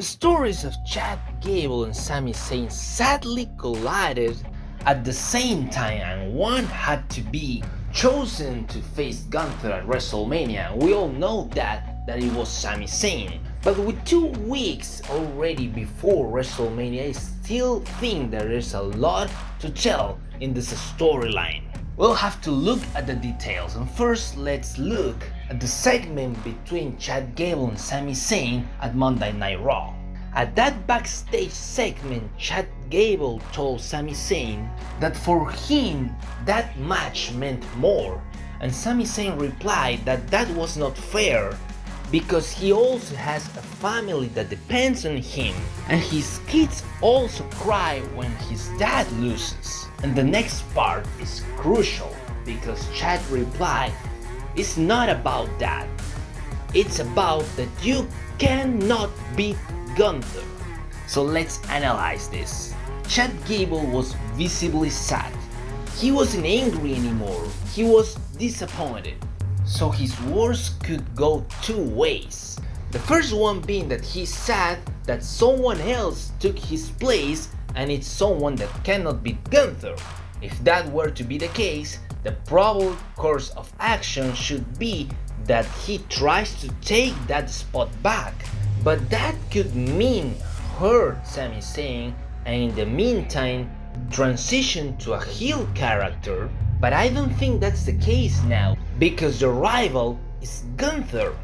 The stories of Chad Gable and Sami Zayn sadly collided at the same time, and one had to be chosen to face Gunther at Wrestlemania. We all know that it was Sami Zayn. But with 2 weeks already before Wrestlemania, I still think there is a lot to tell in this storyline. We'll have to look at the details, and first let's look at the segment between Chad Gable and Sami Zayn at Monday Night Raw. At that backstage segment, Chad Gable told Sami Zayn that for him that match meant more, and Sami Zayn replied that that was not fair because he also has a family that depends on him, and his kids also cry when his dad loses. And the next part is crucial because Chad replied, "It's not about that. It's about that you cannot beat Gunther." So let's analyze this. Chad Gable was visibly sad. He wasn't angry anymore, he was disappointed. So his words could go 2 ways. The first one being that he's sad that someone else took his place and it's someone that cannot beat Gunther. If that were to be the case, the probable course of action should be that he tries to take that spot back. But that could mean hurt Sami Zayn and in the meantime transition to a heel character. But I don't think that's the case now, because the rival is Gunther.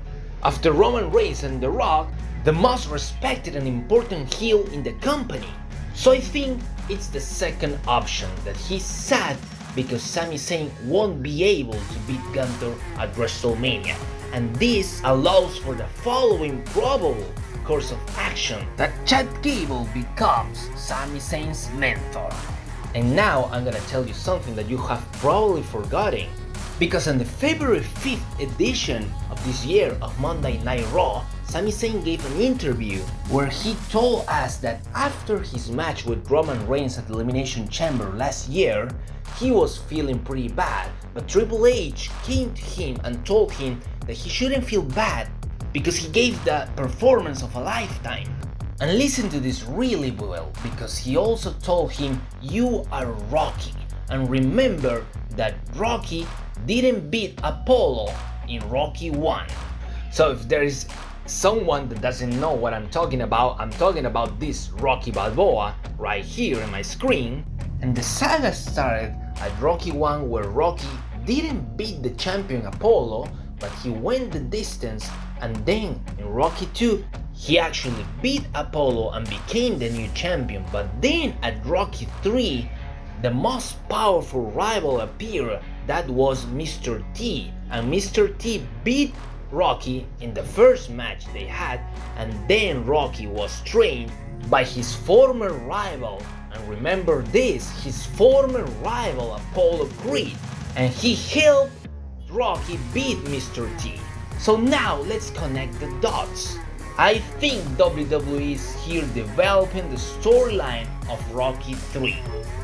After Roman Reigns and The Rock, the most respected and important heel in the company. So I think it's the second option, that he's sad because Sami Zayn won't be able to beat Gunther at WrestleMania. And this allows for the following probable course of action: that Chad Gable becomes Sami Zayn's mentor. And now I'm gonna tell you something that you have probably forgotten, because on the February 5th edition of this year of Monday Night Raw, Sami Zayn gave an interview where he told us that after his match with Roman Reigns at the Elimination Chamber last year, he was feeling pretty bad, but Triple H came to him and told him that he shouldn't feel bad because he gave the performance of a lifetime. And listen to this really well, because he also told him, "You are Rocky, and remember that Rocky didn't beat Apollo in Rocky 1. So if there is someone that doesn't know what I'm talking about this Rocky Balboa right here in my screen. And the saga started at Rocky 1, where Rocky didn't beat the champion Apollo, but he went the distance, and then in Rocky 2, he actually beat Apollo and became the new champion. But then at Rocky 3, the most powerful rival appeared, that was Mr. T, and Mr. T beat Rocky in the first match they had, and then Rocky was trained by his former rival, and remember this, his former rival Apollo Creed, and he helped Rocky beat Mr. T. So now let's connect the dots. I think WWE is here developing the storyline of Rocky 3.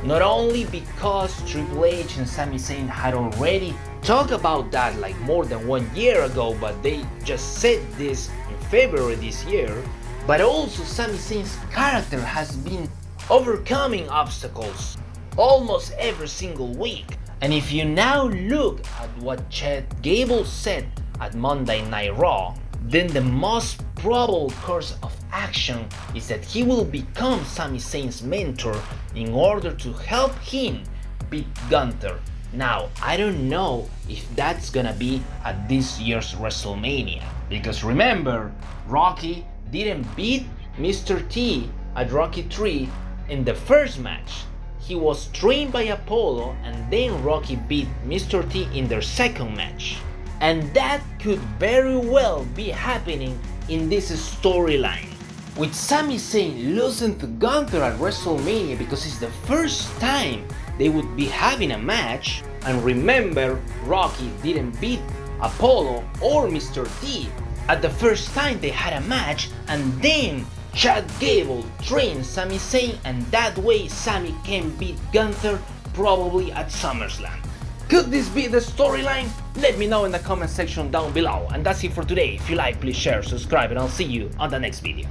Not only because Triple H and Sami Zayn had already talked about that like more than 1 year ago, but they just said this in February this year, but also Sami Zayn's character has been overcoming obstacles almost every single week. And if you now look at what Chad Gable said at Monday Night Raw, then the most probable course of action is that he will become Sami Zayn's mentor in order to help him beat Gunther. Now, I don't know if that's gonna be at this year's WrestleMania, because remember, Rocky didn't beat Mr. T at Rocky 3 in the first match. He was trained by Apollo, and then Rocky beat Mr. T in their second match. And that could very well be happening in this storyline, with Sami Zayn losing to Gunther at WrestleMania because it's the first time they would be having a match. And remember, Rocky didn't beat Apollo or Mr. T at the first time they had a match, and then Chad Gable trained Sami Zayn, and that way Sami can beat Gunther probably at SummerSlam. Could this be the storyline? Let me know in the comment section down below. And that's it for today. If you like, please share, subscribe, and I'll see you on the next video.